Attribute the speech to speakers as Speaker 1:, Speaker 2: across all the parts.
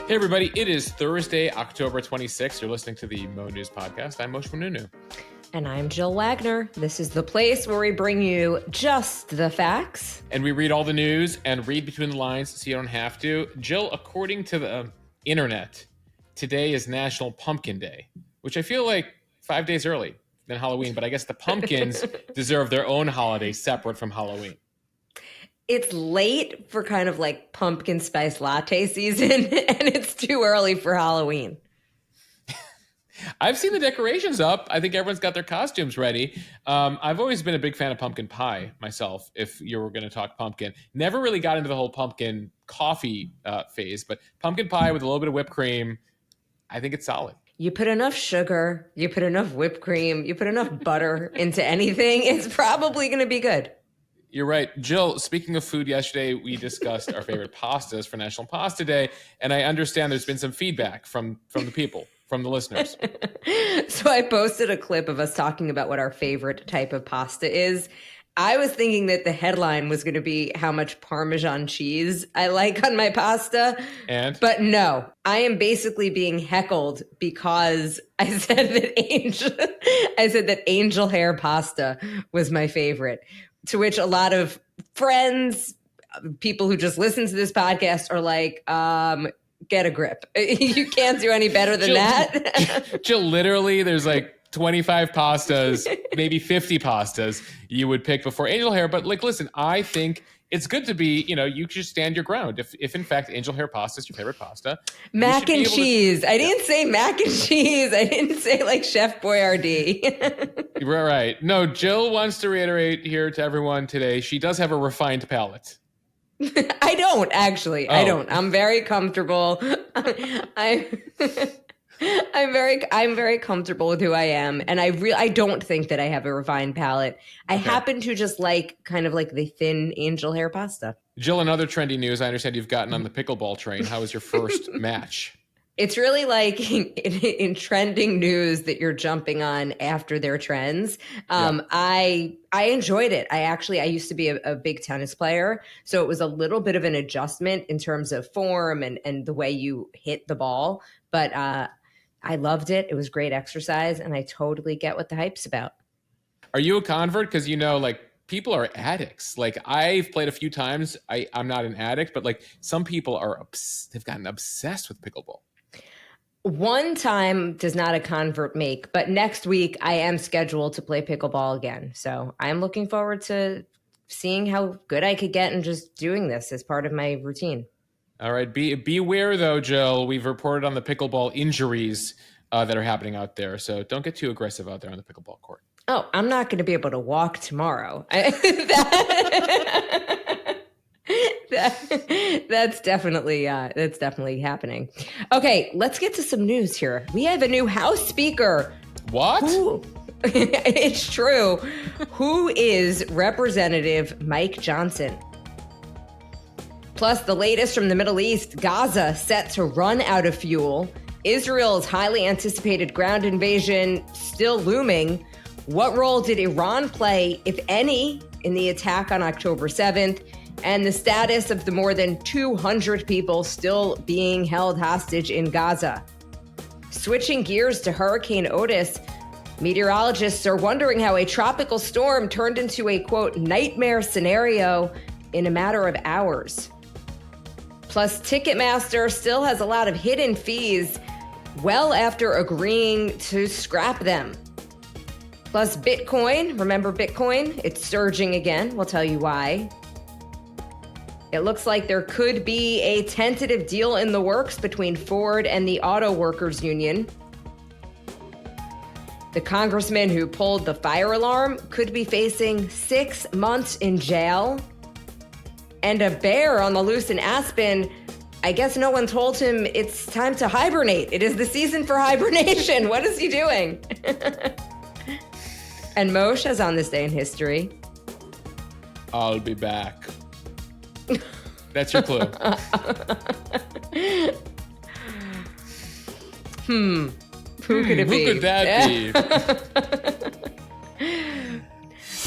Speaker 1: Hey everybody, it is Thursday, October 26th. You're listening to the Mo News Podcast. I'm Moshe Nunu.
Speaker 2: And I'm Jill Wagner. This is the place where we bring you just the facts.
Speaker 1: And we read all the news and read between the lines so you don't have to. Jill, according to the internet, today is National Pumpkin Day, which I feel like 5 days early than Halloween, but I guess the pumpkins deserve their own holiday separate from Halloween.
Speaker 2: It's late for kind of like pumpkin spice latte season, and it's too early for Halloween.
Speaker 1: I've seen the decorations up. I think everyone's got their costumes ready. I've always been a big fan of pumpkin pie myself, if you were going to talk pumpkin. Never really got into the whole pumpkin coffee phase, but pumpkin pie with a little bit of whipped cream, I think it's solid.
Speaker 2: You put enough sugar, you put enough whipped cream, you put enough butter into anything, it's probably going to be good.
Speaker 1: You're right. Jill, speaking of food, yesterday we discussed our favorite pastas for National Pasta Day, and I understand there's been some feedback from the people, from the listeners.
Speaker 2: So I posted a clip of us talking about what our favorite type of pasta is. I was thinking that the headline was going to be how much Parmesan cheese I like on my pasta. But no, I am basically being heckled because I said that angel hair pasta was my favorite. To which a lot of friends, people who just listen to this podcast are like, get a grip. You can't do any better than that.
Speaker 1: Jill, literally, there's like 25 pastas, maybe 50 pastas you would pick before angel hair. But like, listen, I think it's good to be, you should stand your ground. If in fact angel hair pasta is your favorite pasta.
Speaker 2: Mac and cheese. I didn't say mac and cheese. I didn't say like Chef Boyardee.
Speaker 1: Right. No, Jill wants to reiterate here to everyone today, she does have a refined palate.
Speaker 2: I don't, actually. I don't. I'm very comfortable. I'm very comfortable with who I am, and I don't think that I have a refined palate. I happen to just like kind of like the thin angel hair pasta.
Speaker 1: Jill, in other trendy news, I understand you've gotten on the pickleball train. How was your first match?
Speaker 2: It's really like in trending news that you're jumping on after their trends. I enjoyed it. I used to be a big tennis player, so it was a little bit of an adjustment in terms of form and the way you hit the ball. But I loved it. It was great exercise, and I totally get what the hype's about.
Speaker 1: Are you a convert? Because people are addicts. Like, I've played a few times. I'm not an addict, but like some people they've gotten obsessed with pickleball.
Speaker 2: One time does not a convert make, but next week I am scheduled to play pickleball again. So I'm looking forward to seeing how good I could get and just doing this as part of my routine.
Speaker 1: All right. Beware, though, Jill. We've reported on the pickleball injuries that are happening out there. So don't get too aggressive out there on the pickleball court.
Speaker 2: Oh, I'm not going to be able to walk tomorrow. That's definitely happening. Okay, let's get to some news here. We have a new House Speaker.
Speaker 1: What?
Speaker 2: It's true. Who is Representative Mike Johnson? Plus, the latest from the Middle East, Gaza set to run out of fuel. Israel's highly anticipated ground invasion still looming. What role did Iran play, if any, in the attack on October 7th? And the status of the more than 200 people still being held hostage in Gaza. Switching gears to Hurricane Otis, meteorologists are wondering how a tropical storm turned into a, quote, nightmare scenario in a matter of hours. Plus, Ticketmaster still has a lot of hidden fees well after agreeing to scrap them. Plus, Bitcoin, remember Bitcoin? It's surging again. We'll tell you why. It looks like there could be a tentative deal in the works between Ford and the Auto Workers Union. The congressman who pulled the fire alarm could be facing 6 months in jail. And a bear on the loose in Aspen, I guess no one told him it's time to hibernate. It is the season for hibernation. What is he doing? And Moshe is on this day in history.
Speaker 1: I'll be back. That's your clue. Who
Speaker 2: could it be?
Speaker 1: Who could that be?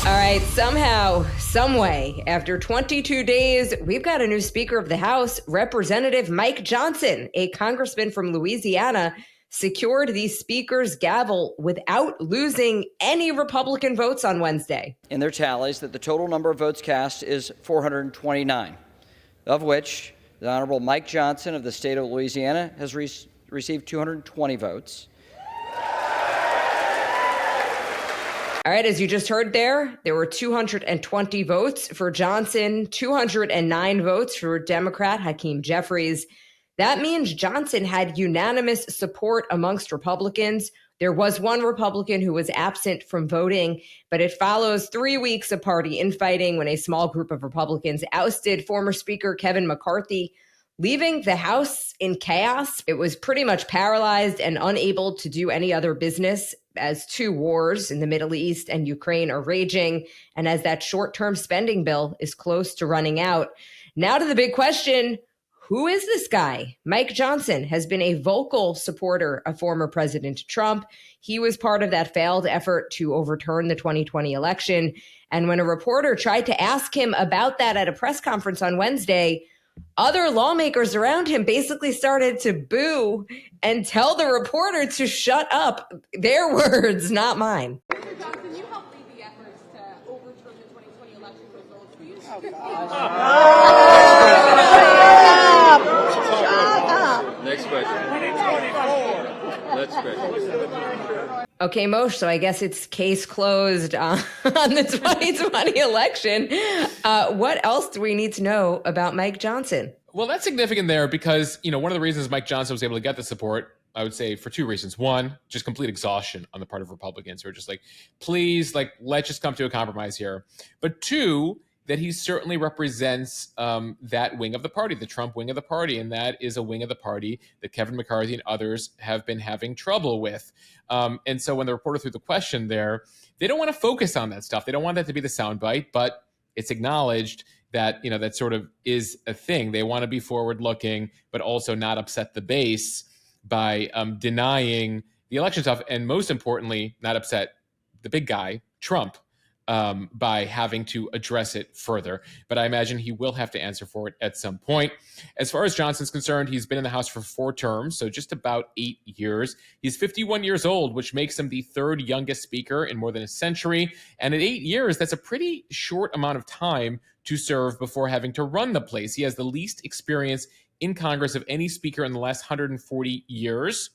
Speaker 2: All right, somehow, someway, after 22 days, we've got a new Speaker of the House. Representative Mike Johnson, a congressman from Louisiana, secured the Speaker's gavel without losing any Republican votes on Wednesday.
Speaker 3: In their tallies, that the total number of votes cast is 429, of which the Honorable Mike Johnson of the state of Louisiana has received 220 votes.
Speaker 2: All right, as you just heard there were 220 votes for Johnson, 209 votes for Democrat Hakeem Jeffries. That means Johnson had unanimous support amongst Republicans. There was one Republican who was absent from voting, but it follows 3 weeks of party infighting when a small group of Republicans ousted former Speaker Kevin McCarthy, leaving the House in chaos. It was pretty much paralyzed and unable to do any other business as two wars in the Middle East and Ukraine are raging, and as that short-term spending bill is close to running out. Now to the big question, who is this guy? Mike Johnson has been a vocal supporter of former President Trump. He was part of that failed effort to overturn the 2020 election. And when a reporter tried to ask him about that at a press conference on Wednesday, other lawmakers around him basically started to boo and tell the reporter to shut up. Their words, not mine.
Speaker 4: Mr. Johnson, you helped lead the efforts to overturn the 2020 election results. Will you
Speaker 5: Next question. 2024. Next question.
Speaker 2: Okay, Moshe, so I guess it's case closed on the 2020 election. What else do we need to know about Mike Johnson?
Speaker 1: Well, that's significant there because, one of the reasons Mike Johnson was able to get the support, I would say for two reasons. One, just complete exhaustion on the part of Republicans who are just like, please, let's just come to a compromise here. But two, that he certainly represents that wing of the party, the Trump wing of the party. And that is a wing of the party that Kevin McCarthy and others have been having trouble with. And so when the reporter threw the question there, they don't want to focus on that stuff. They don't want that to be the soundbite, but it's acknowledged that, that sort of is a thing. They want to be forward looking, but also not upset the base by denying the election stuff. And most importantly, not upset the big guy, Trump, by having to address it further. But I imagine he will have to answer for it at some point. As far as Johnson's concerned, he's been in the House for 4 terms, so just about 8 years. He's 51 years old, which makes him the 3rd youngest speaker in more than a century. And at 8 years, that's a pretty short amount of time to serve before having to run the place. He has the least experience in Congress of any speaker in the last 140 years.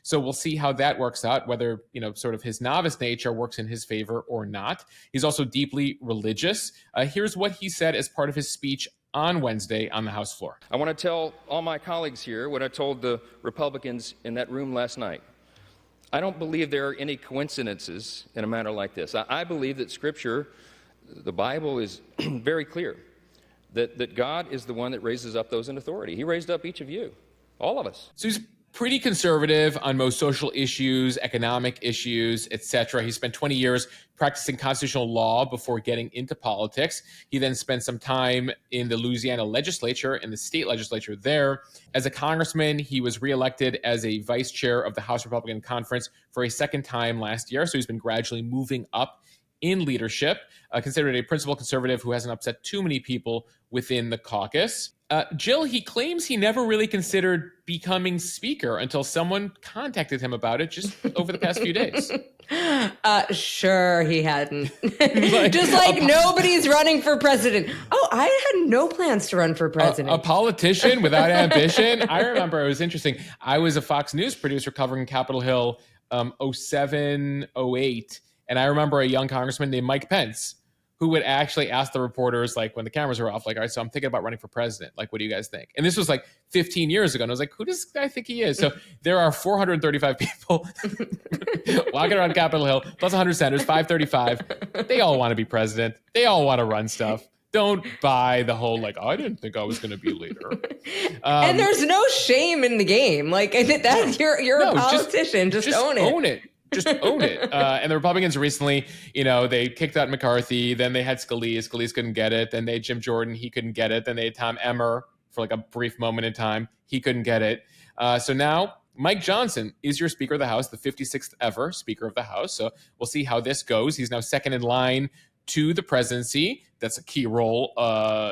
Speaker 1: So we'll see how that works out, whether, sort of his novice nature works in his favor or not. He's also deeply religious. Here's what he said as part of his speech on Wednesday on the House floor.
Speaker 5: I want to tell all my colleagues here what I told the Republicans in that room last night. I don't believe there are any coincidences in a matter like this. I believe that Scripture, the Bible, is very clear that God is the one that raises up those in authority. He raised up each of you, all of us.
Speaker 1: So he's pretty conservative on most social issues, economic issues, etc. He spent 20 years practicing constitutional law before getting into politics. He then spent some time in the Louisiana legislature, in the state legislature there. As a congressman, he was reelected as a vice chair of the House Republican Conference for a second time last year. So he's been gradually moving up in leadership, considered a principal conservative who hasn't upset too many people within the caucus. Jill, he claims he never really considered becoming speaker until someone contacted him about it just over the past few days.
Speaker 2: Sure, he hadn't. Just like nobody's running for president. Oh, I had no plans to run for president.
Speaker 1: A politician without ambition. I remember it was interesting. I was a Fox News producer covering Capitol Hill 07, 08. And I remember a young congressman named Mike Pence who would actually ask the reporters, when the cameras were off, all right, so I'm thinking about running for president. What do you guys think? And this was 15 years ago. And I was like, who does this guy think he is? So there are 435 people walking around Capitol Hill, plus 100 senators, 535. They all want to be president. They all want to run stuff. Don't buy the whole, I didn't think I was going to be a leader.
Speaker 2: And there's no shame in the game. You're a politician. Just own it.
Speaker 1: Own it. Just own it. And the Republicans recently, they kicked out McCarthy. Then they had Scalise. Scalise couldn't get it. Then they had Jim Jordan. He couldn't get it. Then they had Tom Emmer for a brief moment in time. He couldn't get it. So now Mike Johnson is your Speaker of the House, the 56th ever Speaker of the House. So we'll see how this goes. He's now second in line to the presidency. That's a key role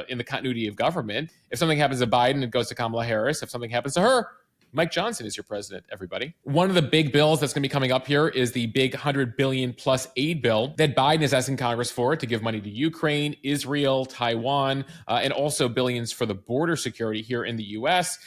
Speaker 1: in the continuity of government. If something happens to Biden, it goes to Kamala Harris. If something happens to her, Mike Johnson is your president, everybody. One of the big bills that's going to be coming up here is the big $100 billion plus aid bill that Biden is asking Congress for to give money to Ukraine, Israel, Taiwan, and also billions for the border security here in the U.S.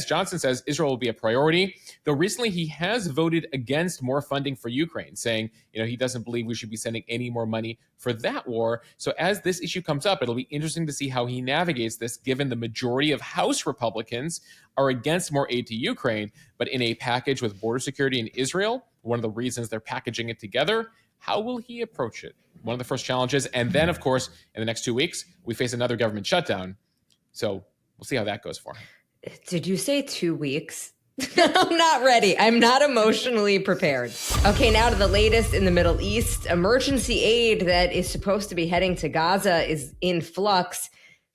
Speaker 1: Johnson says Israel will be a priority, though recently he has voted against more funding for Ukraine, saying, he doesn't believe we should be sending any more money for that war. So as this issue comes up, it'll be interesting to see how he navigates this, given the majority of House Republicans are against more aid to Ukraine, but in a package with border security in Israel, one of the reasons they're packaging it together. How will he approach it? One of the first challenges. And then, of course, in the next 2 weeks, we face another government shutdown. So we'll see how that goes for him.
Speaker 2: Did you say 2 weeks? I'm not ready. I'm not emotionally prepared. Okay, now to the latest in the Middle East. Emergency aid that is supposed to be heading to Gaza is in flux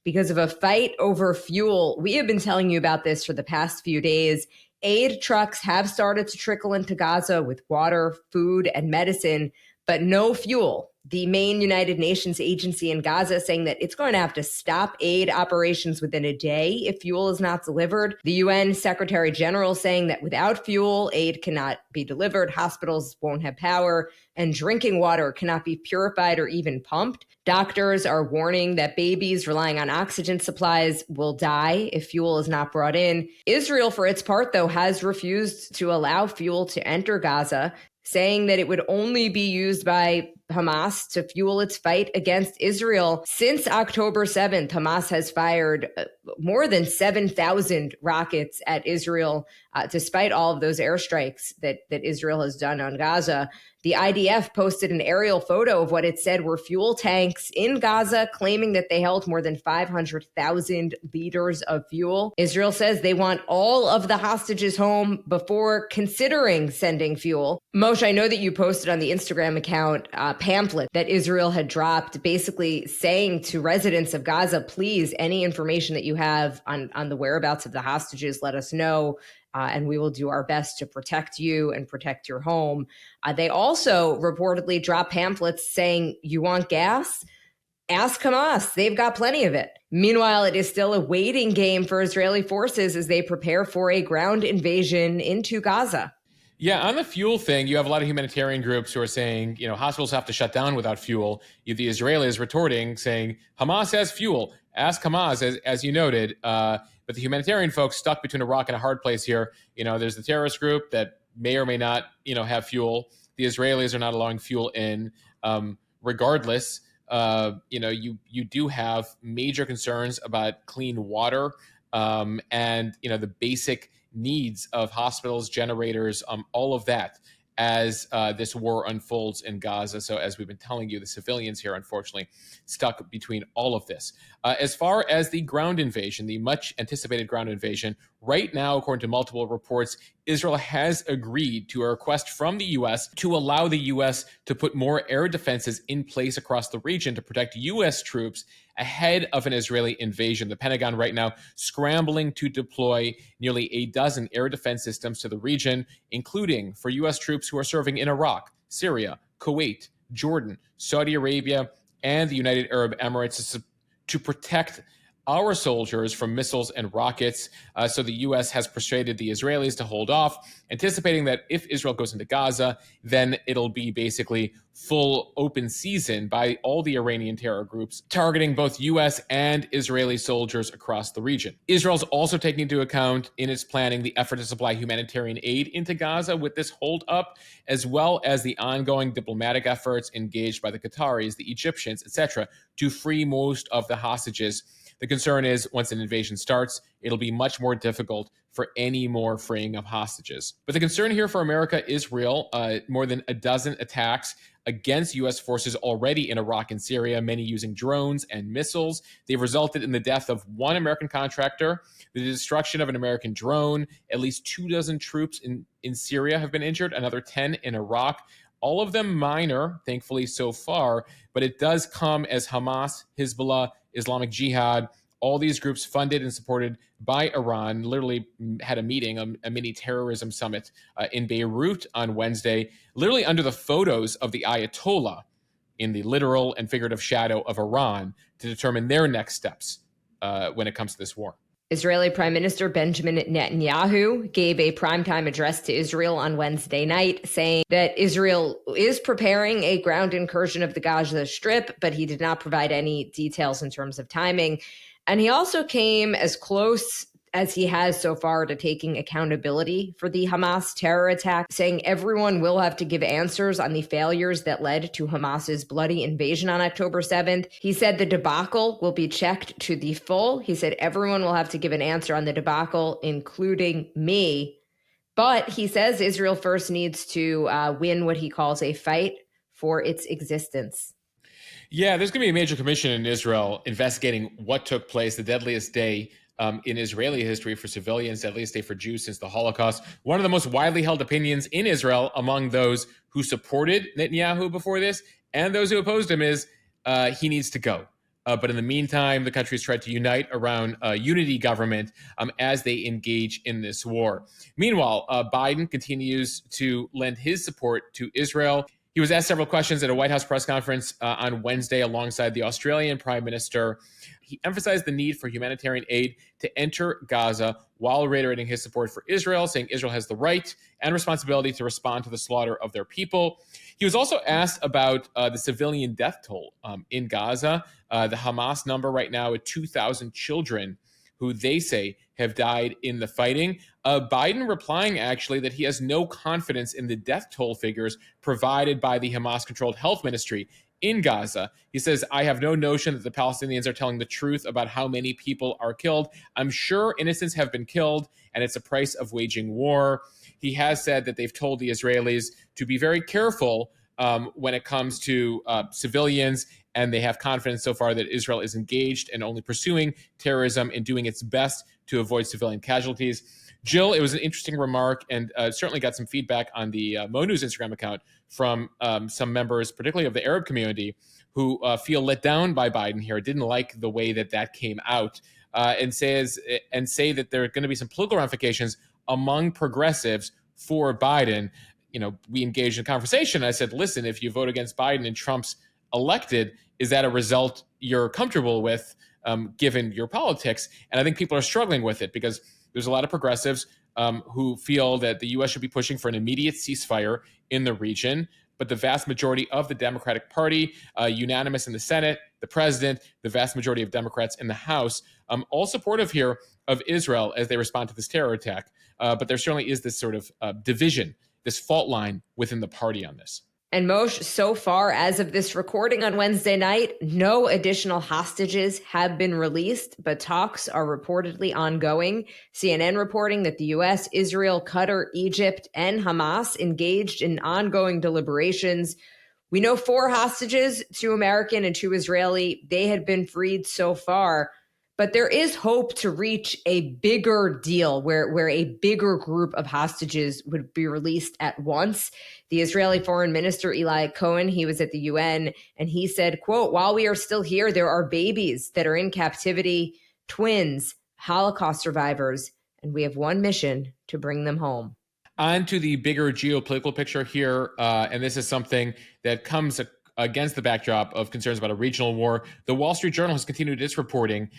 Speaker 2: because of a fight over fuel. We have been telling you about this for the past few days. Aid trucks have started to trickle into Gaza with water, food, and medicine, but no fuel. The Maine United Nations agency in Gaza saying that it's going to have to stop aid operations within a day if fuel is not delivered. The UN Secretary General saying that without fuel, aid cannot be delivered, hospitals won't have power, and drinking water cannot be purified or even pumped. Doctors are warning that babies relying on oxygen supplies will die if fuel is not brought in. Israel, for its part, though, has refused to allow fuel to enter Gaza, saying that it would only be used by Hamas to fuel its fight against Israel. Since October 7th, Hamas has fired more than 7,000 rockets at Israel, despite all of those airstrikes that Israel has done on Gaza. The IDF posted an aerial photo of what it said were fuel tanks in Gaza, claiming that they held more than 500,000 liters of fuel. Israel says they want all of the hostages home before considering sending fuel. Moshe, I know that you posted on the Instagram account a pamphlet that Israel had dropped, basically saying to residents of Gaza, please, any information that you have on the whereabouts of the hostages, let us know. And we will do our best to protect you and protect your home. They also reportedly dropped pamphlets saying, you want gas? Ask Hamas. They've got plenty of it. Meanwhile, it is still a waiting game for Israeli forces as they prepare for a ground invasion into Gaza.
Speaker 1: Yeah, on the fuel thing, you have a lot of humanitarian groups who are saying, hospitals have to shut down without fuel. The Israelis retorting, saying, Hamas has fuel. Ask Hamas, as you noted. But the humanitarian folks stuck between a rock and a hard place here. There's the terrorist group that may or may not, have fuel. The Israelis are not allowing fuel in. Regardless, you do have major concerns about clean water and, the basic needs of hospitals, generators, all of that as this war unfolds in Gaza. So as we've been telling you, the civilians here, unfortunately, stuck between all of this. As far as the ground invasion, the much anticipated ground invasion, right now, according to multiple reports, Israel has agreed to a request from the U.S. to allow the U.S. to put more air defenses in place across the region to protect U.S. troops ahead of an Israeli invasion. The Pentagon right now scrambling to deploy nearly a dozen air defense systems to the region, including for U.S. troops who are serving in Iraq, Syria, Kuwait, Jordan, Saudi Arabia, and the United Arab Emirates to protect our soldiers from missiles and rockets. So the U.S. has persuaded the Israelis to hold off, anticipating that if Israel goes into Gaza, then it'll be basically full open season by all the Iranian terror groups, targeting both U.S. and Israeli soldiers across the region. Israel's also taking into account in its planning the effort to supply humanitarian aid into Gaza with this hold up, as well as the ongoing diplomatic efforts engaged by the Qataris, the Egyptians, etc., to free most of the hostages. The concern is once an invasion starts, it'll be much more difficult for any more freeing of hostages. But the concern here for America is real. More than a dozen attacks against U.S. forces already in Iraq and Syria, many using drones and missiles. They've resulted in the death of one American contractor, the destruction of an American drone. At least 24 troops in Syria have been injured, another 10 in Iraq. All of them minor, thankfully, so far, but it does come as Hamas, Hezbollah, Islamic Jihad, all these groups funded and supported by Iran, literally had a meeting, a mini terrorism summit in Beirut on Wednesday, literally under the photos of the Ayatollah, in the literal and figurative shadow of Iran to determine their next steps when it comes to this war.
Speaker 2: Israeli Prime Minister Benjamin Netanyahu gave a primetime address to Israel on Wednesday night, saying that Israel is preparing a ground incursion of the Gaza Strip, but he did not provide any details in terms of timing. And he also came as close as he has so far to taking accountability for the Hamas terror attack, saying everyone will have to give answers on the failures that led to Hamas's bloody invasion on October 7th. He said the debacle will be checked to the full. He said everyone will have to give an answer on the debacle, including me. But he says Israel first needs to win what he calls a fight for its existence.
Speaker 1: Yeah, there's going to be a major commission in Israel investigating what took place, the deadliest day in Israeli history for civilians, deadliest day for Jews since the Holocaust. One of the most widely held opinions in Israel among those who supported Netanyahu before this and those who opposed him is he needs to go. But in the meantime, the country has tried to unite around a unity government as they engage in this war. Meanwhile, Biden continues to lend his support to Israel. He was asked several questions at a White House press conference on Wednesday alongside the Australian Prime Minister. He emphasized the need for humanitarian aid to enter Gaza while reiterating his support for Israel, saying Israel has the right and responsibility to respond to the slaughter of their people. He was also asked about the civilian death toll in Gaza. The Hamas number right now at 2,000 children who they say have died in the fighting. Biden replying actually that he has no confidence in the death toll figures provided by the Hamas-controlled health ministry in Gaza. He says, I have no notion that the Palestinians are telling the truth about how many people are killed. I'm sure innocents have been killed, and it's a price of waging war. He has said that they've told the Israelis to be very careful when it comes to civilians, and they have confidence so far that Israel is engaged and only pursuing terrorism and doing its best to avoid civilian casualties. Jill, it was an interesting remark and certainly got some feedback on the Mo News Instagram account from some members, particularly of the Arab community, who feel let down by Biden here, didn't like the way that came out, and say that there are going to be some political ramifications among progressives for Biden. You know, we engaged in a conversation. I said, listen, if you vote against Biden and Trump's elected, is that a result you're comfortable with given your politics? And I think people are struggling with it because there's a lot of progressives who feel that the U.S. should be pushing for an immediate ceasefire in the region. But the vast majority of the Democratic Party, unanimous in the Senate, the president, the vast majority of Democrats in the House, all supportive here of Israel as they respond to this terror attack. But there certainly is this sort of division, this fault line within the party on this.
Speaker 2: And Moshe, so far as of this recording on Wednesday night, no additional hostages have been released, but talks are reportedly ongoing. CNN reporting that the U.S., Israel, Qatar, Egypt, and Hamas engaged in ongoing deliberations. We know 4 hostages, 2 American and 2 Israeli. They had been freed so far. But there is hope to reach a bigger deal where a bigger group of hostages would be released at once. The Israeli Foreign Minister, Eli Cohen, he was at the UN, and he said, quote, while we are still here, there are babies that are in captivity, twins, Holocaust survivors, and we have one mission to bring them home.
Speaker 1: On to the bigger geopolitical picture here, and this is something that comes against the backdrop of concerns about a regional war. The Wall Street Journal has continued its reporting,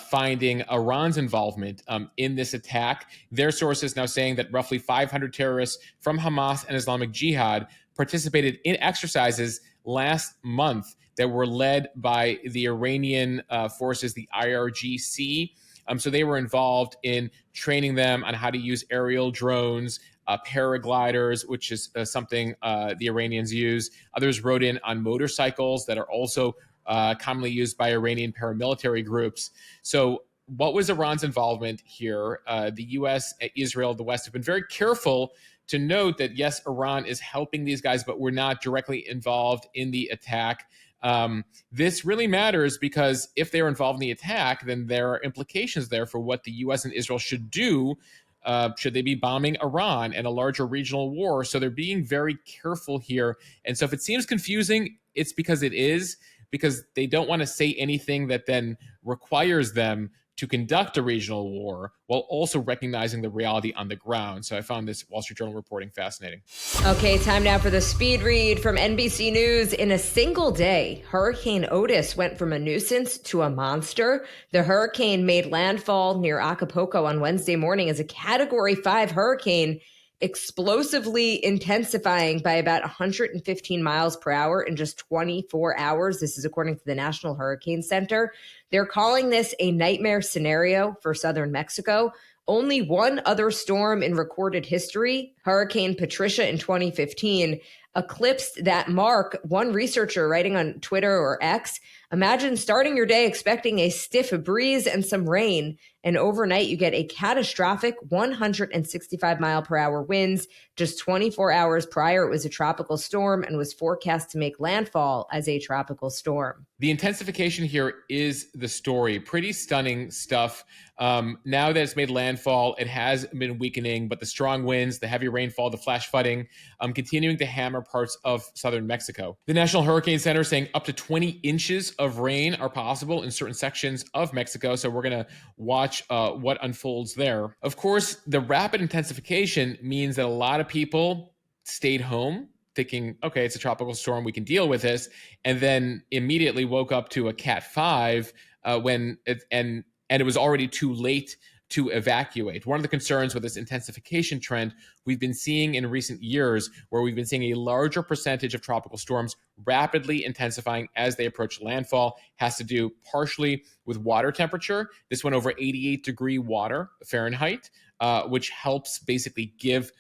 Speaker 1: finding Iran's involvement in this attack. Their sources now saying that roughly 500 terrorists from Hamas and Islamic Jihad participated in exercises last month that were led by the Iranian forces, the IRGC. So they were involved in training them on how to use aerial drones, paragliders, which is something the Iranians use. Others rode in on motorcycles that are also commonly used by Iranian paramilitary groups. So what was Iran's involvement here? The U.S., Israel, the West have been very careful to note that, yes, Iran is helping these guys, but we're not directly involved in the attack. This really matters because if they're involved in the attack, then there are implications there for what the U.S. and Israel should do should they be bombing Iran and a larger regional war. So they're being very careful here. And so if it seems confusing, it's because it is. because they don't want to say anything that then requires them to conduct a regional war while also recognizing the reality on the ground. So I found this Wall Street Journal reporting fascinating.
Speaker 2: Okay, time now for the speed read from NBC News. In a single day, Hurricane Otis went from a nuisance to a monster. The hurricane made landfall near Acapulco on Wednesday morning as a Category 5 hurricane, explosively intensifying by about 115 miles per hour in just 24 hours. This is according to the National Hurricane Center. They're calling this a nightmare scenario for southern Mexico. Only one other storm in recorded history, Hurricane Patricia in 2015, eclipsed that mark. One researcher writing on Twitter or X, imagine starting your day expecting a stiff breeze and some rain, and overnight you get a catastrophic 165 mile per hour winds. Just 24 hours prior, it was a tropical storm and was forecast to make landfall as a tropical storm.
Speaker 1: The intensification here is the story. Pretty stunning stuff. Now that it's made landfall, it has been weakening, but the strong winds, the heavy rainfall, the flash flooding, continuing to hammer parts of southern Mexico. The National Hurricane Center saying up to 20 inches of rain are possible in certain sections of Mexico. So we're going to watch what unfolds there. Of course, the rapid intensification means that a lot of people stayed home thinking, okay, it's a tropical storm, we can deal with this, and then immediately woke up to a Cat 5 and it was already too late to evacuate. One of the concerns with this intensification trend we've been seeing in recent years, where we've been seeing a larger percentage of tropical storms rapidly intensifying as they approach landfall, has to do partially with water temperature. This went over 88-degree water Fahrenheit, which helps basically give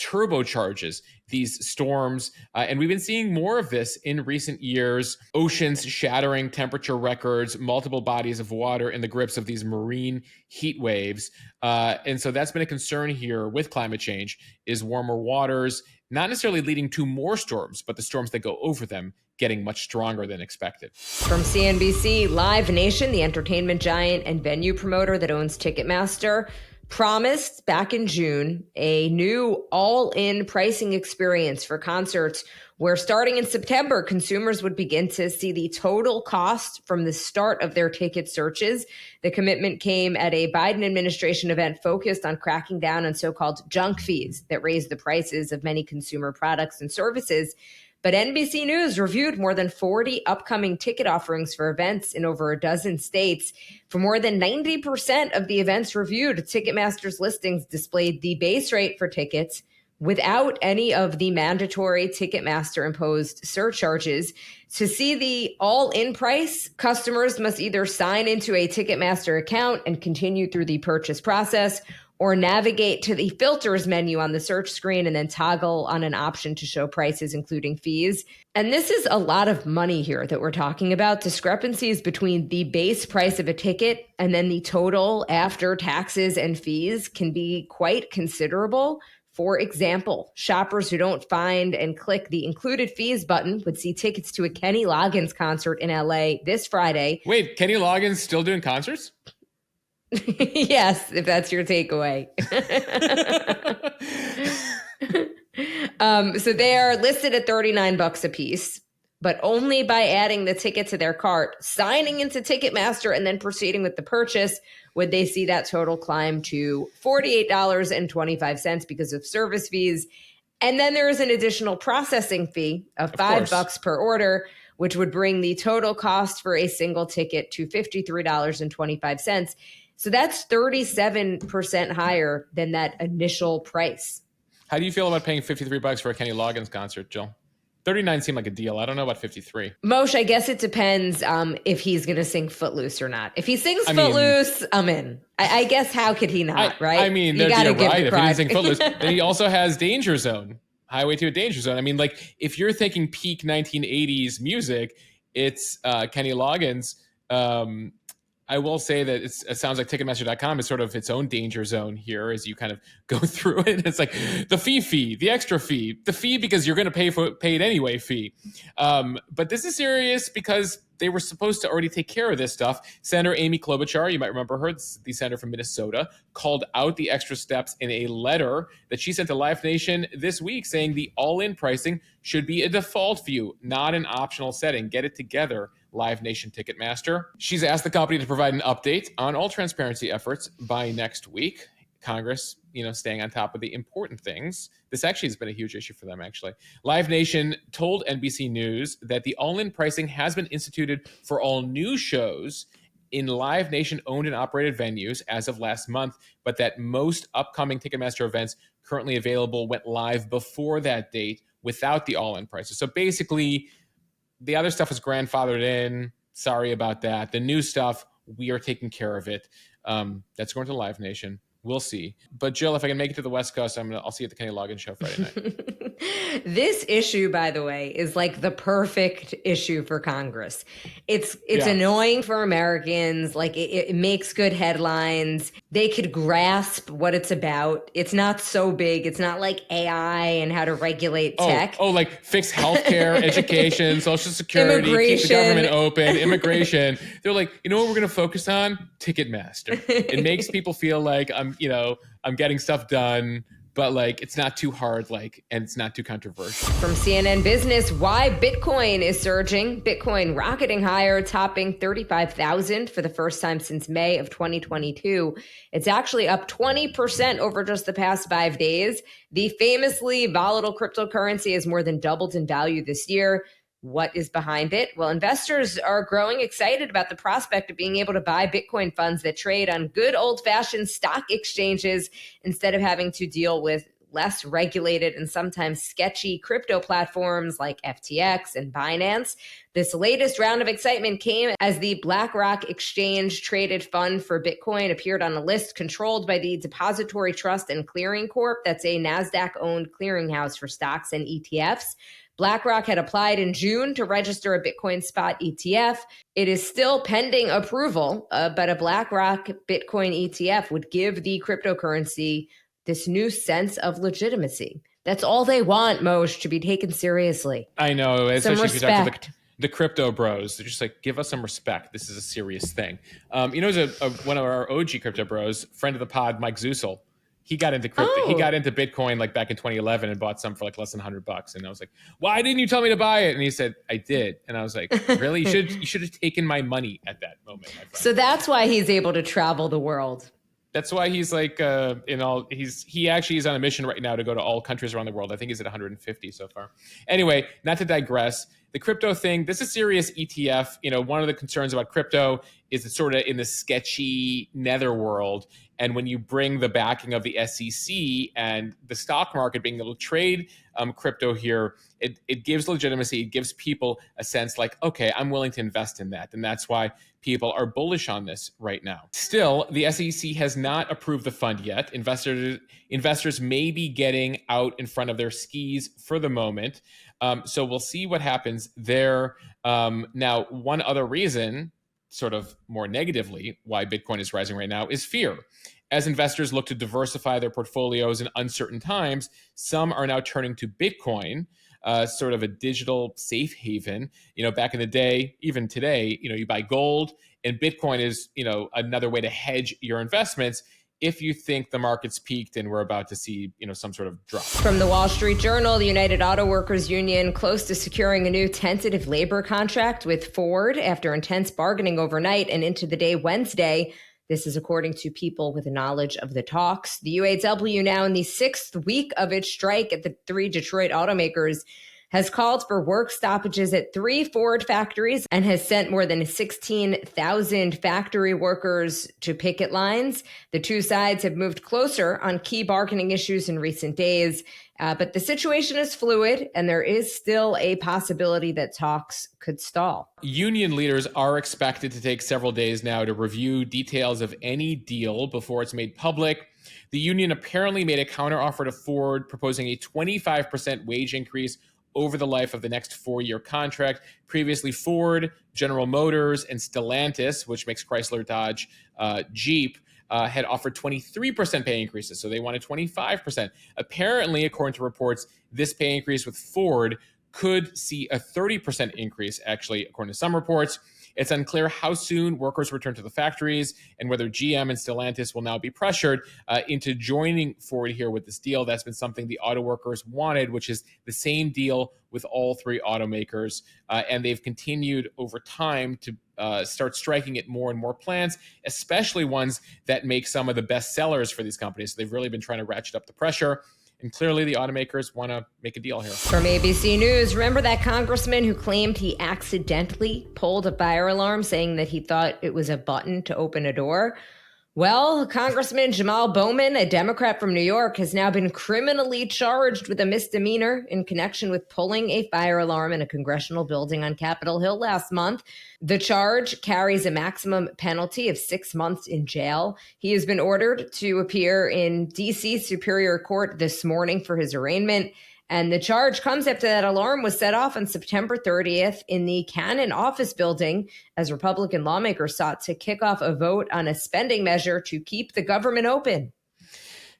Speaker 1: turbocharges these storms. And we've been seeing more of this in recent years. Oceans shattering temperature records, multiple bodies of water in the grips of these marine heat waves. And so that's been a concern here with climate change, is warmer waters, not necessarily leading to more storms, but the storms that go over them getting much stronger than expected.
Speaker 2: From CNBC, Live Nation, the entertainment giant and venue promoter that owns Ticketmaster, promised back in June a new all-in pricing experience for concerts where starting in September, consumers would begin to see the total cost from the start of their ticket searches. The commitment came at a Biden administration event focused on cracking down on so-called junk fees that raise the prices of many consumer products and services. But NBC News reviewed more than 40 upcoming ticket offerings for events in over a dozen states. For more than 90% of the events reviewed, Ticketmaster's listings displayed the base rate for tickets without any of the mandatory Ticketmaster-imposed surcharges. To see the all-in price, customers must either sign into a Ticketmaster account and continue through the purchase process, or navigate to the filters menu on the search screen and then toggle on an option to show prices, including fees. And this is a lot of money here that we're talking about. Discrepancies between the base price of a ticket and then the total after taxes and fees can be quite considerable. For example, shoppers who don't find and click the included fees button would see tickets to a Kenny Loggins concert in LA this Friday.
Speaker 1: Wait, Kenny Loggins still doing concerts?
Speaker 2: Yes, if that's your takeaway. So they are listed at $39 a piece, but only by adding the ticket to their cart, signing into Ticketmaster, and then proceeding with the purchase would they see that total climb to $48.25 because of service fees. And then there is an additional processing fee of $5 per order, which would bring the total cost for a single ticket to $53.25. So that's 37% higher than that initial price.
Speaker 1: How do you feel about paying $53 for a Kenny Loggins concert, Jill? 39 seemed like a deal. I don't know about 53.
Speaker 2: Moshe, I guess it depends if he's going to sing Footloose or not. If he sings Footloose, I'm in. I guess how could he not, right?
Speaker 1: I mean, there'd be a ride if he didn't sing Footloose. Then he also has Danger Zone, Highway to a Danger Zone. I mean, like, if you're thinking peak 1980s music, it's Kenny Loggins. I will say that it sounds like Ticketmaster.com is sort of its own danger zone here as you kind of go through it. It's like the fee, the extra fee, the fee because you're going to pay it anyway fee. But this is serious because they were supposed to already take care of this stuff. Senator Amy Klobuchar, you might remember her, the senator from Minnesota, called out the extra steps in a letter that she sent to Live Nation this week saying the all-in pricing should be a default view, not an optional setting. Get it together, Live Nation Ticketmaster. She's asked the company to provide an update on all transparency efforts by next week. Congress, staying on top of the important things. This actually has been a huge issue for them, actually. Live Nation told NBC News that the all-in pricing has been instituted for all new shows in Live Nation owned and operated venues as of last month, but that most upcoming Ticketmaster events currently available went live before that date without the all-in prices. So basically, the other stuff is grandfathered in. Sorry about that. The new stuff, we are taking care of it. That's going to Live Nation. We'll see. But Jill, if I can make it to the West Coast, I'll see you at the Kenny Loggins show Friday night.
Speaker 2: This issue, by the way, is like the perfect issue for Congress. It's annoying for Americans. Like it makes good headlines. They could grasp what it's about. It's not so big. It's not like AI and how to regulate tech.
Speaker 1: Like fix healthcare, education, Social Security, keep the government open, immigration. They're like, you know what we're going to focus on? Ticketmaster. It makes people feel like I'm getting stuff done, but like it's not too hard, and it's not too controversial.
Speaker 2: From CNN Business, why Bitcoin is surging. Bitcoin rocketing higher, topping 35,000 for the first time since May of 2022. It's actually up 20% over just the past 5 days. The famously volatile cryptocurrency has more than doubled in value this year. What is behind it? Well, investors are growing excited about the prospect of being able to buy Bitcoin funds that trade on good old-fashioned stock exchanges instead of having to deal with less regulated and sometimes sketchy crypto platforms like FTX and Binance. This latest round of excitement came as the BlackRock Exchange Traded Fund for Bitcoin appeared on a list controlled by the Depository Trust and Clearing Corp. That's a NASDAQ-owned clearinghouse for stocks and ETFs. BlackRock had applied in June to register a Bitcoin spot ETF. It is still pending approval, but a BlackRock Bitcoin ETF would give the cryptocurrency this new sense of legitimacy. That's all they want, Moshe, to be taken seriously.
Speaker 1: I know.
Speaker 2: Some
Speaker 1: Especially
Speaker 2: respect.
Speaker 1: if you talk to the crypto bros. They're just like, give us some respect. This is a serious thing. There's one of our OG crypto bros, friend of the pod, Mike Zusel. He got into crypto.
Speaker 2: Oh.
Speaker 1: He got into Bitcoin back in 2011 and bought some for less than $100. And I was like, why didn't you tell me to buy it? And he said, I did. And I was like, really? You should have taken my money at that moment, my friend.
Speaker 2: So that's why he's able to travel the world.
Speaker 1: That's why he's he actually is on a mission right now to go to all countries around the world. I think he's at 150 so far. Anyway, not to digress. The crypto thing, this is serious ETF. One of the concerns about crypto is it's sort of in the sketchy netherworld. And when you bring the backing of the SEC and the stock market being able to trade crypto here, it gives legitimacy. It gives people a sense like, okay, I'm willing to invest in that. And that's why people are bullish on this right now. Still, the SEC has not approved the fund yet. Investors may be getting out in front of their skis for the moment. So we'll see what happens there. Now, one other reason, sort of more negatively, why Bitcoin is rising right now is fear. As investors look to diversify their portfolios in uncertain times, some are now turning to Bitcoin, sort of a digital safe haven. Back in the day, even today, you buy gold, and Bitcoin is, another way to hedge your investments if you think the market's peaked and we're about to see, some sort of drop.
Speaker 2: From the Wall Street Journal, the United Auto Workers Union close to securing a new tentative labor contract with Ford after intense bargaining overnight and into the day Wednesday. This is according to people with knowledge of the talks. The UAW, now in the 6th week of its strike at the 3 Detroit automakers, has called for work stoppages at 3 Ford factories and has sent more than 16,000 factory workers to picket lines. The two sides have moved closer on key bargaining issues in recent days, but the situation is fluid and there is still a possibility that talks could stall.
Speaker 1: Union leaders are expected to take several days now to review details of any deal before it's made public. The union apparently made a counteroffer to Ford, proposing a 25% wage increase over the life of the next 4-year contract. Previously, Ford, General Motors, and Stellantis, which makes Chrysler, Dodge, Jeep, had offered 23% pay increases, so they wanted 25%. Apparently, according to reports, this pay increase with Ford could see a 30% increase, actually, according to some reports. It's unclear how soon workers return to the factories and whether GM and Stellantis will now be pressured into joining forward here with this deal. That's been something the auto workers wanted, which is the same deal with all three automakers. And they've continued over time to start striking at more and more plants, especially ones that make some of the best sellers for these companies. So they've really been trying to ratchet up the pressure. And clearly the automakers want to make a deal here.
Speaker 2: From ABC News, remember that congressman who claimed he accidentally pulled a fire alarm saying that he thought it was a button to open a door? Well, Congressman Jamaal Bowman, a Democrat from New York, has now been criminally charged with a misdemeanor in connection with pulling a fire alarm in a congressional building on Capitol Hill last month. The charge carries a maximum penalty of 6 months in jail. He has been ordered to appear in D.C. Superior Court this morning for his arraignment. And the charge comes after that alarm was set off on September 30th in the Cannon office building as Republican lawmakers sought to kick off a vote on a spending measure to keep the government open.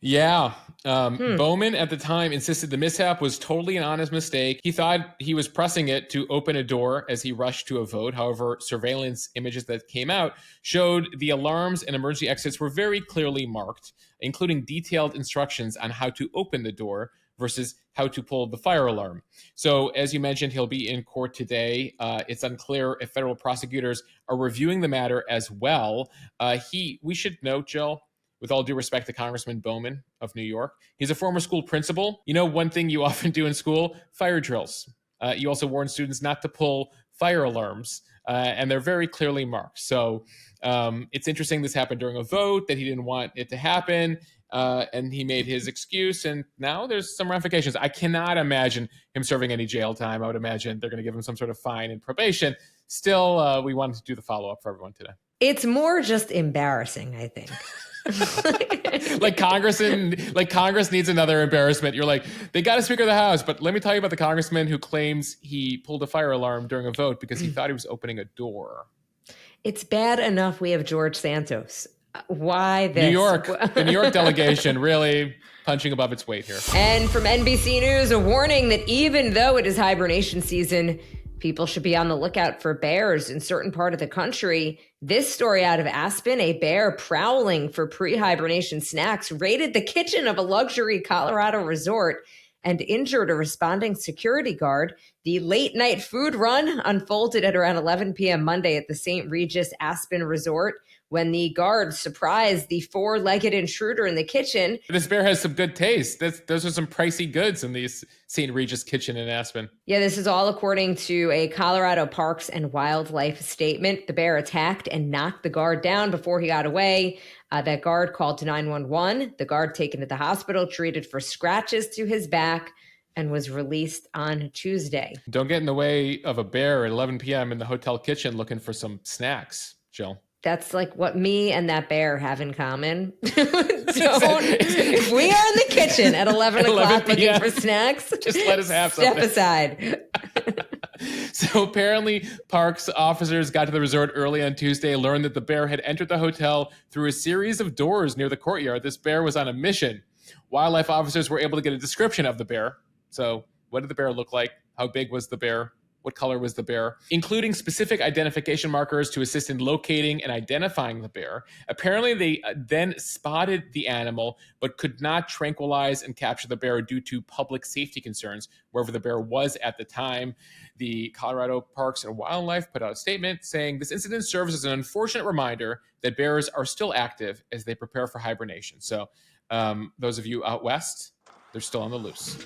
Speaker 1: Yeah. Bowman at the time insisted the mishap was totally an honest mistake. He thought he was pressing it to open a door as he rushed to a vote. However, surveillance images that came out showed the alarms and emergency exits were very clearly marked, including detailed instructions on how to open the door versus how to pull the fire alarm. So as you mentioned, he'll be in court today. It's unclear if federal prosecutors are reviewing the matter as well. We should note, Jill, with all due respect to Congressman Bowman of New York, he's a former school principal. You know, one thing you often do in school, fire drills. You also warn students not to pull fire alarms, and they're very clearly marked. So it's interesting this happened during a vote, that he didn't want it to happen, and he made his excuse, and now there's some ramifications. I cannot imagine him serving any jail time. I would imagine they're going to give him some sort of fine and probation. Still, we wanted to do the follow-up for everyone today.
Speaker 2: It's more just embarrassing, I think.
Speaker 1: like Congress needs another embarrassment. You're like, they got a Speaker of the House, but let me tell you about the congressman who claims he pulled a fire alarm during a vote because he thought he was opening a door.
Speaker 2: It's bad enough we have George Santos. Why this?
Speaker 1: The New York delegation really punching above its weight here.
Speaker 2: And from NBC News, a warning that even though it is hibernation season, people should be on the lookout for bears in certain part of the country. This story out of Aspen, a bear prowling for pre-hibernation snacks raided the kitchen of a luxury Colorado resort and injured a responding security guard. The late night food run unfolded at around 11 p.m. Monday at the St. Regis Aspen Resort when the guard surprised the four-legged intruder in the kitchen.
Speaker 1: This bear has some good taste. Those are some pricey goods in the St. Regis kitchen in Aspen.
Speaker 2: Yeah, this is all according to a Colorado Parks and Wildlife statement. The bear attacked and knocked the guard down before he got away. That guard called to 911. The guard taken to the hospital, treated for scratches to his back, and was released on Tuesday.
Speaker 1: Don't get in the way of a bear at 11 p.m. in the hotel kitchen looking for some snacks, Jill.
Speaker 2: That's like what me and that bear have in common. If we are in the kitchen at 11 o'clock looking for snacks,
Speaker 1: just let us have
Speaker 2: step
Speaker 1: something.
Speaker 2: aside.
Speaker 1: So apparently parks officers got to the resort early on Tuesday, learned that the bear had entered the hotel through a series of doors near the courtyard. This bear was on a mission. Wildlife officers were able to get a description of the bear. So what did the bear look like? How big was the bear? What color was the bear? Including specific identification markers to assist in locating and identifying the bear. Apparently, they then spotted the animal, but could not tranquilize and capture the bear due to public safety concerns, wherever the bear was at the time. The Colorado Parks and Wildlife put out a statement saying this incident serves as an unfortunate reminder that bears are still active as they prepare for hibernation. So those of you out west, they're still on the loose.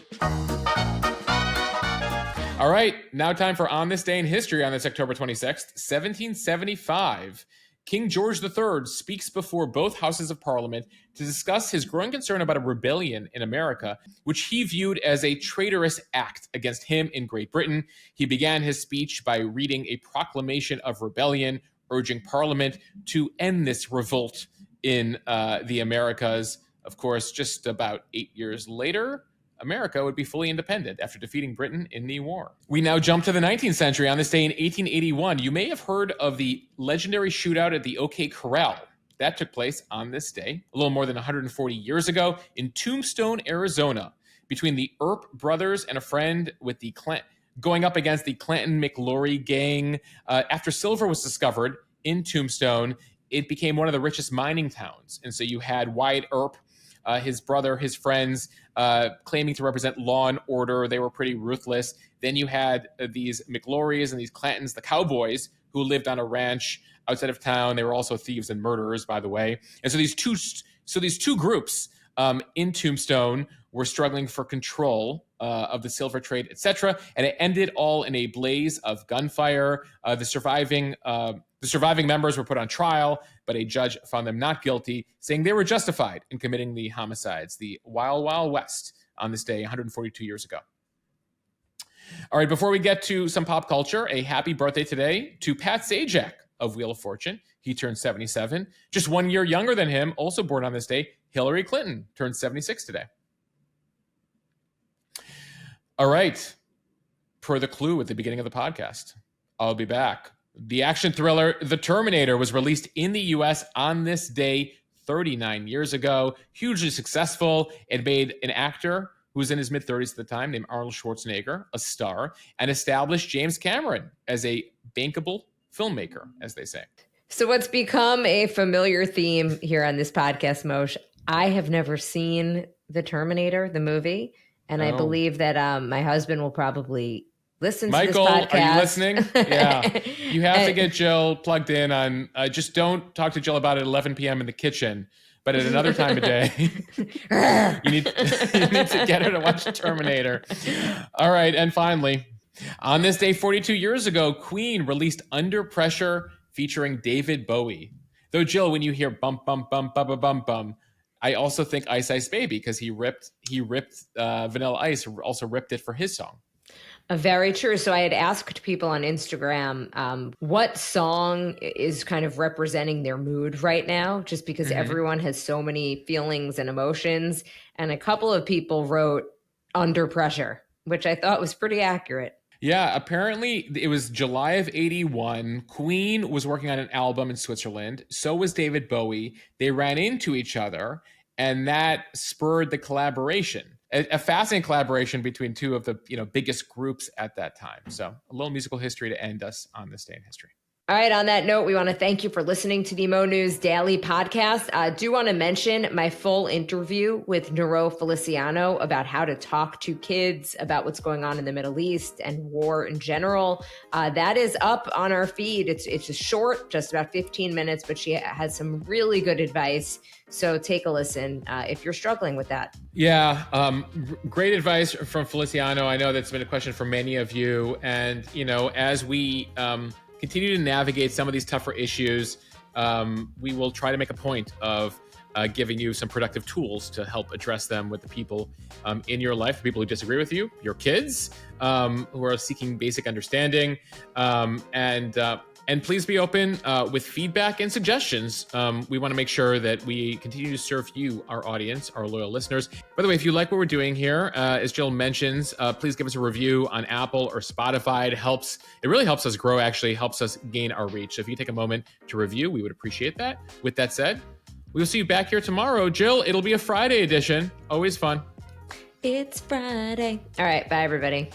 Speaker 1: All right, now time for On This Day in History on this October 26th, 1775. King George III speaks before both houses of Parliament to discuss his growing concern about a rebellion in America, which he viewed as a traitorous act against him in Great Britain. He began his speech by reading a proclamation of rebellion, urging Parliament to end this revolt in the Americas. Of course, just about 8 years later, America would be fully independent after defeating Britain in the war. We now jump to the 19th century. On this day in 1881, you may have heard of the legendary shootout at the OK Corral. That took place on this day, a little more than 140 years ago, in Tombstone, Arizona, between the Earp brothers and a friend with the going up against the Clanton-McLaury gang. After silver was discovered in Tombstone, it became one of the richest mining towns. And so you had Wyatt Earp, his brother, his friends, claiming to represent law and order. They were pretty ruthless. Then you had these McLaurys and these Clantons, the cowboys, who lived on a ranch outside of town. They were also thieves and murderers, by the way. And so these two groups in Tombstone were struggling for control of the silver trade, etc. And it ended all in a blaze of gunfire. The surviving members were put on trial, but a judge found them not guilty, saying they were justified in committing the homicides. The Wild Wild West on this day 142 years ago. All right, before we get to some pop culture, a happy birthday today to Pat Sajak of Wheel of Fortune. He turned 77. Just 1 year younger than him, also born on this day, Hillary Clinton turned 76 today. All right, per the clue at the beginning of the podcast, I'll be back. The action thriller The Terminator was released in the US on this day 39 years ago. Hugely successful. It made an actor who was in his mid-30s at the time named Arnold Schwarzenegger a star, and established James Cameron as a bankable filmmaker, as they say.
Speaker 2: So what's become a familiar theme here on this podcast, Moshe, I have never seen The Terminator, the movie, and I believe that my husband will probably listen to this podcast.
Speaker 1: Michael, are you listening? Yeah. You have to get Jill plugged in on, just don't talk to Jill about it at 11 p.m. in the kitchen, but at another time of day, you need to get her to watch Terminator. All right, and finally, on this day 42 years ago, Queen released Under Pressure featuring David Bowie. Though, Jill, when you hear bump, bump, bump, bum, bum, bum, bum, I also think Ice Ice Baby, because he ripped Vanilla Ice, also ripped it for his song.
Speaker 2: Very true. So I had asked people on Instagram what song is kind of representing their mood right now, just because everyone has so many feelings and emotions. And a couple of people wrote Under Pressure, which I thought was pretty accurate.
Speaker 1: Yeah, apparently it was July of 81. Queen was working on an album in Switzerland. So was David Bowie. They ran into each other, and that spurred the collaboration. A fascinating collaboration between two of the biggest groups at that time. So a little musical history to end us on this day in history.
Speaker 2: All right. On that note, we want to thank you for listening to the Mo News Daily Podcast. I do want to mention my full interview with Nero Feliciano about how to talk to kids about what's going on in the Middle East and war in general. That is up on our feed. It's a short, just about 15 minutes, but she has some really good advice. So take a listen if you're struggling with that.
Speaker 1: Yeah, great advice from Feliciano. I know that's been a question for many of you. And, as we continue to navigate some of these tougher issues, we will try to make a point of giving you some productive tools to help address them with the people in your life, the people who disagree with you, your kids, who are seeking basic understanding, and please be open with feedback and suggestions. We want to make sure that we continue to serve you, our audience, our loyal listeners. By the way, if you like what we're doing here, as Jill mentions, please give us a review on Apple or Spotify. It really helps us grow, actually helps us gain our reach. So if you take a moment to review, we would appreciate that. With that said, we'll see you back here tomorrow. Jill, it'll be a Friday edition. Always fun.
Speaker 2: It's Friday. All right. Bye, everybody.